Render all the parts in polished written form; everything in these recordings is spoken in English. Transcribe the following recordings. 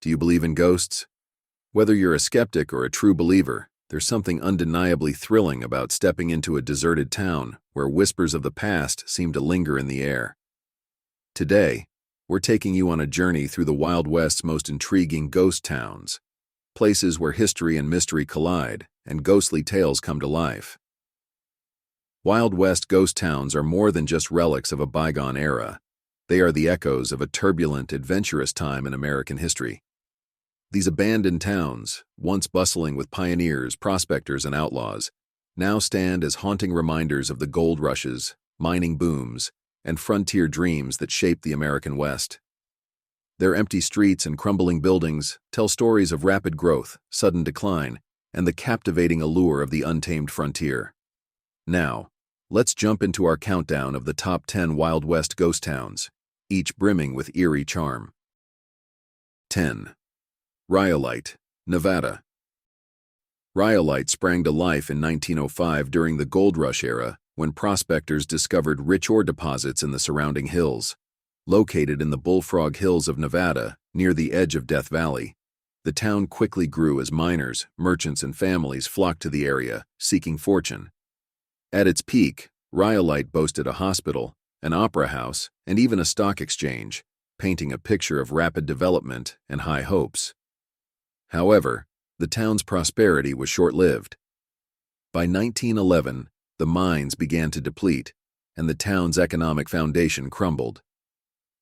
Do you believe in ghosts? Whether you're a skeptic or a true believer, there's something undeniably thrilling about stepping into a deserted town where whispers of the past seem to linger in the air. Today, we're taking you on a journey through the Wild West's most intriguing ghost towns, places where history and mystery collide and ghostly tales come to life. Wild West ghost towns are more than just relics of a bygone era. They are the echoes of a turbulent, adventurous time in American history. These abandoned towns, once bustling with pioneers, prospectors, and outlaws, now stand as haunting reminders of the gold rushes, mining booms, and frontier dreams that shaped the American West. Their empty streets and crumbling buildings tell stories of rapid growth, sudden decline, and the captivating allure of the untamed frontier. Now, let's jump into our countdown of the top 10 Wild West ghost towns, each brimming with eerie charm. 10. Rhyolite, Nevada. Rhyolite sprang to life in 1905 during the gold rush era when prospectors discovered rich ore deposits in the surrounding hills. Located in the Bullfrog Hills of Nevada, near the edge of Death Valley, the town quickly grew as miners, merchants, and families flocked to the area, seeking fortune. At its peak, Rhyolite boasted a hospital, an opera house, and even a stock exchange, painting a picture of rapid development and high hopes. However, the town's prosperity was short-lived. By 1911, the mines began to deplete, and the town's economic foundation crumbled.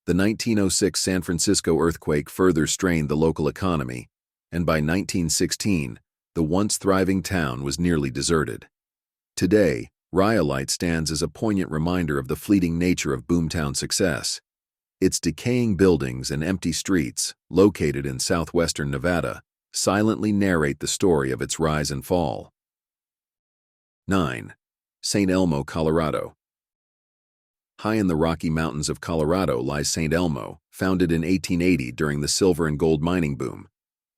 The 1906 San Francisco earthquake further strained the local economy, and by 1916, the once thriving town was nearly deserted. Today, Rhyolite stands as a poignant reminder of the fleeting nature of boomtown success. Its decaying buildings and empty streets, located in southwestern Nevada, silently narrate the story of its rise and fall. 9. St. Elmo, Colorado. High in the Rocky Mountains of Colorado lies St. Elmo, founded in 1880 during the silver and gold mining boom.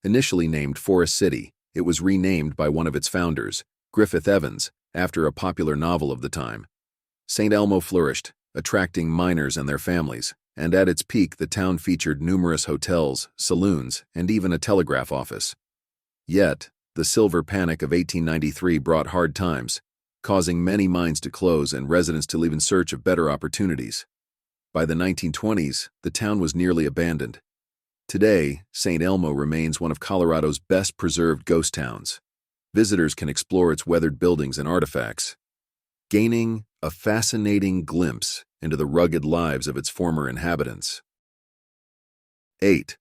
Initially named Forest City, it was renamed by one of its founders, Griffith Evans, after a popular novel of the time. St. Elmo flourished, attracting miners and their families, and at its peak the town featured numerous hotels, saloons, and even a telegraph office. Yet, the silver panic of 1893 brought hard times, causing many mines to close and residents to leave in search of better opportunities. By the 1920s, the town was nearly abandoned. Today, St. Elmo remains one of Colorado's best-preserved ghost towns. Visitors can explore its weathered buildings and artifacts, gaining a fascinating glimpse into the rugged lives of its former inhabitants. 8.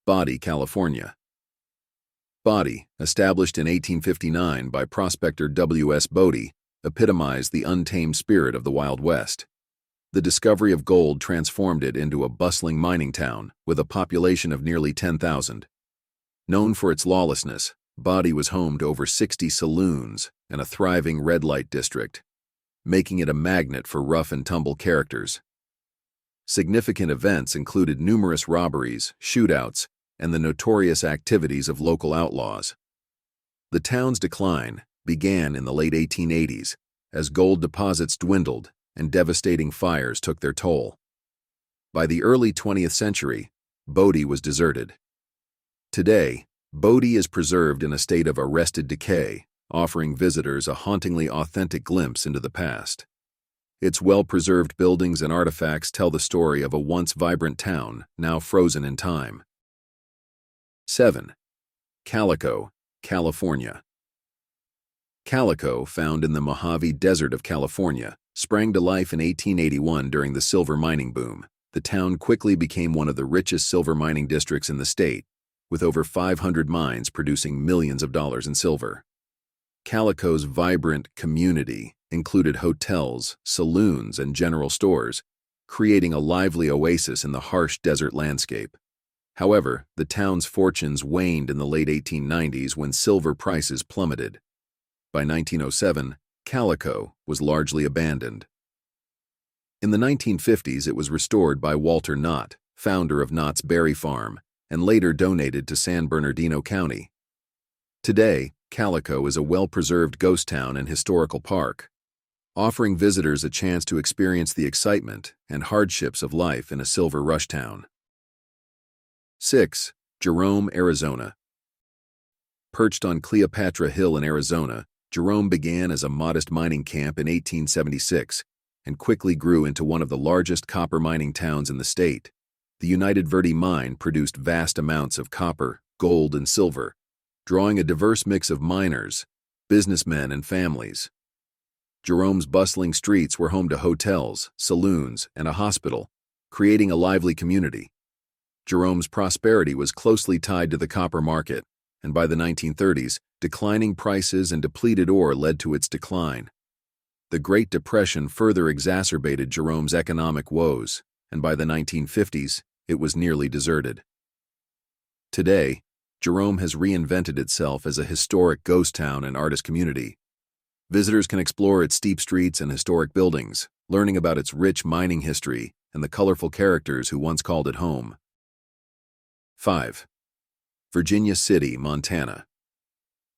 Body, California. Body, established in 1859 by prospector W.S. Bodie, epitomized the untamed spirit of the Wild West. The discovery of gold transformed it into a bustling mining town with a population of nearly 10,000. Known for its lawlessness, Body was home to over 60 saloons and a thriving red light district, making it a magnet for rough-and-tumble characters. Significant events included numerous robberies, shootouts, and the notorious activities of local outlaws. The town's decline began in the late 1880s as gold deposits dwindled and devastating fires took their toll. By the early 20th century, Bodie was deserted. Today, Bodie is preserved in a state of arrested decay, offering visitors a hauntingly authentic glimpse into the past. Its well-preserved buildings and artifacts tell the story of a once vibrant town, now frozen in time. 7. Calico, California. Calico, found in the Mojave Desert of California, sprang to life in 1881 during the silver mining boom. The town quickly became one of the richest silver mining districts in the state, with over 500 mines producing millions of dollars in silver. Calico's vibrant community included hotels, saloons, and general stores, creating a lively oasis in the harsh desert landscape. However, the town's fortunes waned in the late 1890s when silver prices plummeted. By 1907, Calico was largely abandoned. In the 1950s, it was restored by Walter Knott, founder of Knott's Berry Farm, and later donated to San Bernardino County. Today, Calico is a well-preserved ghost town and historical park, offering visitors a chance to experience the excitement and hardships of life in a silver rush town. 6. Jerome, Arizona. Perched on Cleopatra Hill in Arizona, Jerome began as a modest mining camp in 1876 and quickly grew into one of the largest copper mining towns in the state. The United Verde mine produced vast amounts of copper, gold, and silver, drawing a diverse mix of miners, businessmen, and families. Jerome's bustling streets were home to hotels, saloons, and a hospital, creating a lively community. Jerome's prosperity was closely tied to the copper market, and by the 1930s, declining prices and depleted ore led to its decline. The Great Depression further exacerbated Jerome's economic woes, and by the 1950s, it was nearly deserted. Today, Jerome has reinvented itself as a historic ghost town and artist community. Visitors can explore its steep streets and historic buildings, learning about its rich mining history and the colorful characters who once called it home. 5. Virginia City, Montana.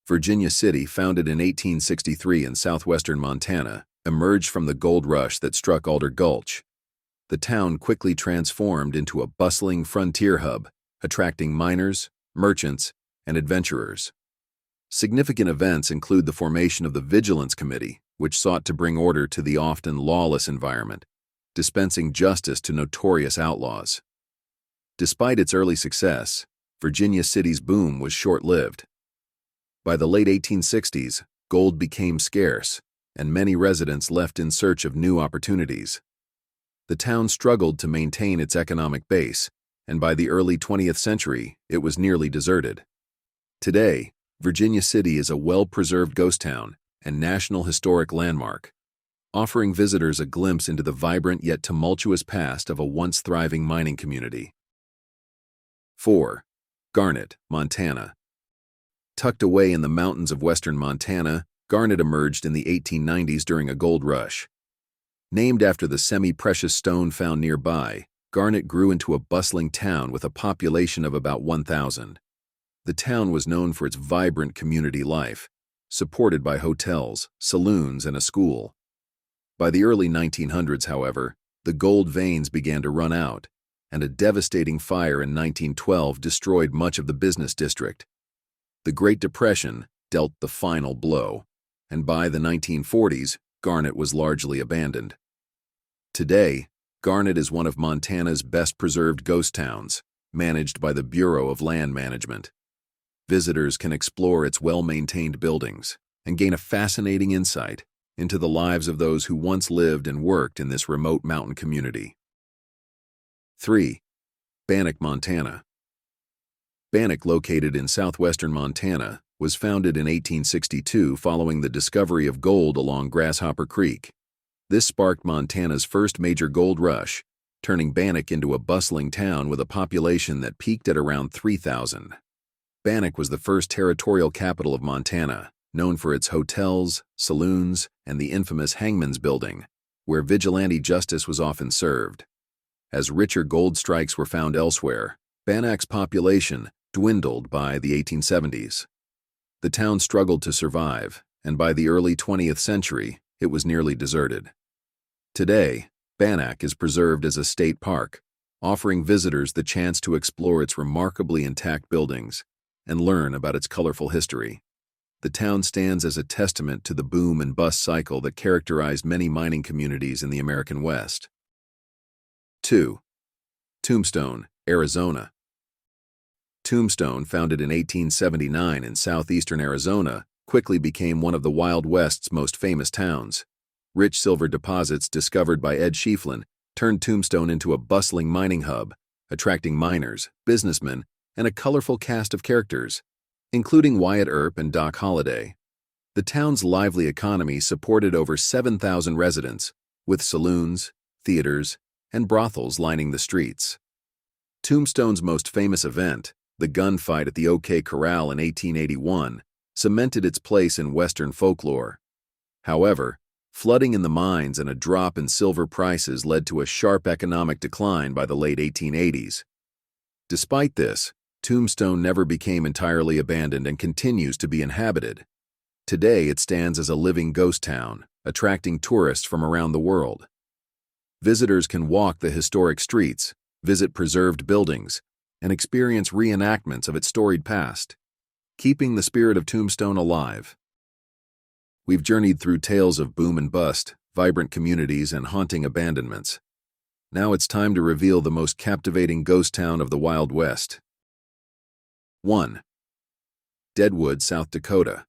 Virginia City, founded in 1863 in southwestern Montana, emerged from the gold rush that struck Alder Gulch. The town quickly transformed into a bustling frontier hub, attracting miners, merchants, and adventurers. Significant events include the formation of the Vigilance Committee, which sought to bring order to the often lawless environment, dispensing justice to notorious outlaws. Despite its early success, Virginia City's boom was short-lived. By the late 1860s, gold became scarce, and many residents left in search of new opportunities. The town struggled to maintain its economic base, and by the early 20th century, it was nearly deserted. Today, Virginia City is a well-preserved ghost town and National Historic Landmark, offering visitors a glimpse into the vibrant yet tumultuous past of a once thriving mining community. 4. Garnet, Montana. Tucked away in the mountains of western Montana, Garnet emerged in the 1890s during a gold rush. Named after the semi-precious stone found nearby, Garnet grew into a bustling town with a population of about 1,000. The town was known for its vibrant community life, supported by hotels, saloons, and a school. By the early 1900s, however, the gold veins began to run out, and a devastating fire in 1912 destroyed much of the business district. The Great Depression dealt the final blow, and by the 1940s, Garnet was largely abandoned. Today, Garnet is one of Montana's best-preserved ghost towns, managed by the Bureau of Land Management. Visitors can explore its well-maintained buildings and gain a fascinating insight into the lives of those who once lived and worked in this remote mountain community. 3. Bannack, Montana. Bannack, located in southwestern Montana, was founded in 1862 following the discovery of gold along Grasshopper Creek. This sparked Montana's first major gold rush, turning Bannack into a bustling town with a population that peaked at around 3,000. Bannack was the first territorial capital of Montana, known for its hotels, saloons, and the infamous Hangman's Building, where vigilante justice was often served. As richer gold strikes were found elsewhere, Bannack's population dwindled by the 1870s. The town struggled to survive, and by the early 20th century, it was nearly deserted. Today, Bannack is preserved as a state park, offering visitors the chance to explore its remarkably intact buildings and learn about its colorful history. The town stands as a testament to the boom and bust cycle that characterized many mining communities in the American West. 2. Tombstone, Arizona. Tombstone, founded in 1879 in southeastern Arizona, quickly became one of the Wild West's most famous towns. Rich silver deposits discovered by Ed Schieffelin turned Tombstone into a bustling mining hub, attracting miners, businessmen, and a colorful cast of characters, including Wyatt Earp and Doc Holliday. The town's lively economy supported over 7,000 residents, with saloons, theaters, and brothels lining the streets. Tombstone's most famous event, the gunfight at the OK Corral in 1881, cemented its place in Western folklore. However, flooding in the mines and a drop in silver prices led to a sharp economic decline by the late 1880s. Despite this, Tombstone never became entirely abandoned and continues to be inhabited. Today, it stands as a living ghost town, attracting tourists from around the world. Visitors can walk the historic streets, visit preserved buildings, and experience reenactments of its storied past, keeping the spirit of Tombstone alive. We've journeyed through tales of boom and bust, vibrant communities, and haunting abandonments. Now it's time to reveal the most captivating ghost town of the Wild West. 1. Deadwood, South Dakota.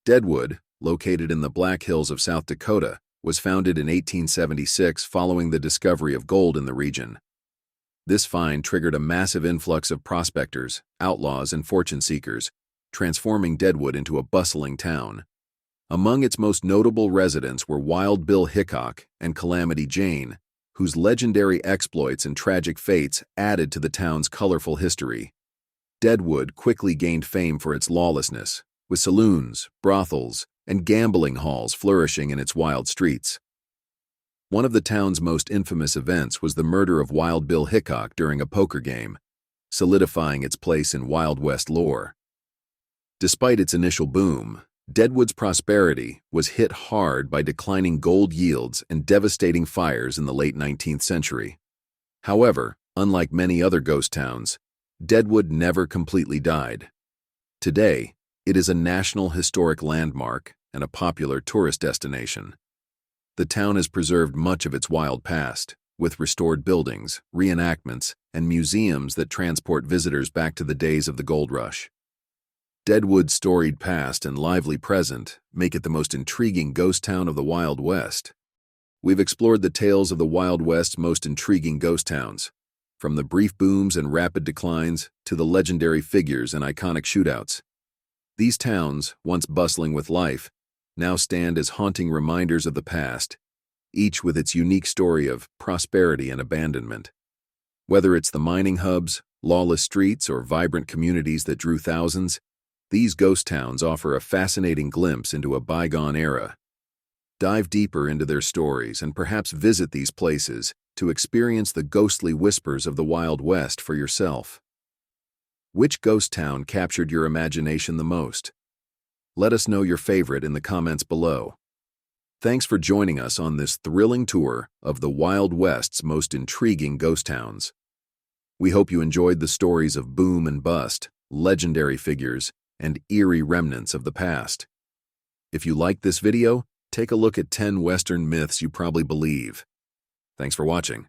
Deadwood, located in the Black Hills of South Dakota, was founded in 1876 following the discovery of gold in the region. This find triggered a massive influx of prospectors, outlaws, and fortune seekers, transforming Deadwood into a bustling town. Among its most notable residents were Wild Bill Hickok and Calamity Jane, whose legendary exploits and tragic fates added to the town's colorful history. Deadwood quickly gained fame for its lawlessness, with saloons, brothels, and gambling halls flourishing in its wild streets. One of the town's most infamous events was the murder of Wild Bill Hickok during a poker game, solidifying its place in Wild West lore. Despite its initial boom, Deadwood's prosperity was hit hard by declining gold yields and devastating fires in the late 19th century. However, unlike many other ghost towns, Deadwood never completely died. Today, it is a National Historic Landmark and a popular tourist destination. The town has preserved much of its wild past, with restored buildings, reenactments, and museums that transport visitors back to the days of the gold rush. Deadwood's storied past and lively present make it the most intriguing ghost town of the Wild West. We've explored the tales of the Wild West's most intriguing ghost towns, from the brief booms and rapid declines to the legendary figures and iconic shootouts. These towns, once bustling with life, now stand as haunting reminders of the past, each with its unique story of prosperity and abandonment. Whether it's the mining hubs, lawless streets, or vibrant communities that drew thousands, these ghost towns offer a fascinating glimpse into a bygone era. Dive deeper into their stories and perhaps visit these places to experience the ghostly whispers of the Wild West for yourself. Which ghost town captured your imagination the most? Let us know your favorite in the comments below. Thanks for joining us on this thrilling tour of the Wild West's most intriguing ghost towns. We hope you enjoyed the stories of boom and bust, legendary figures, and eerie remnants of the past. If you liked this video, take a look at 10 Western myths you probably believe. Thanks for watching.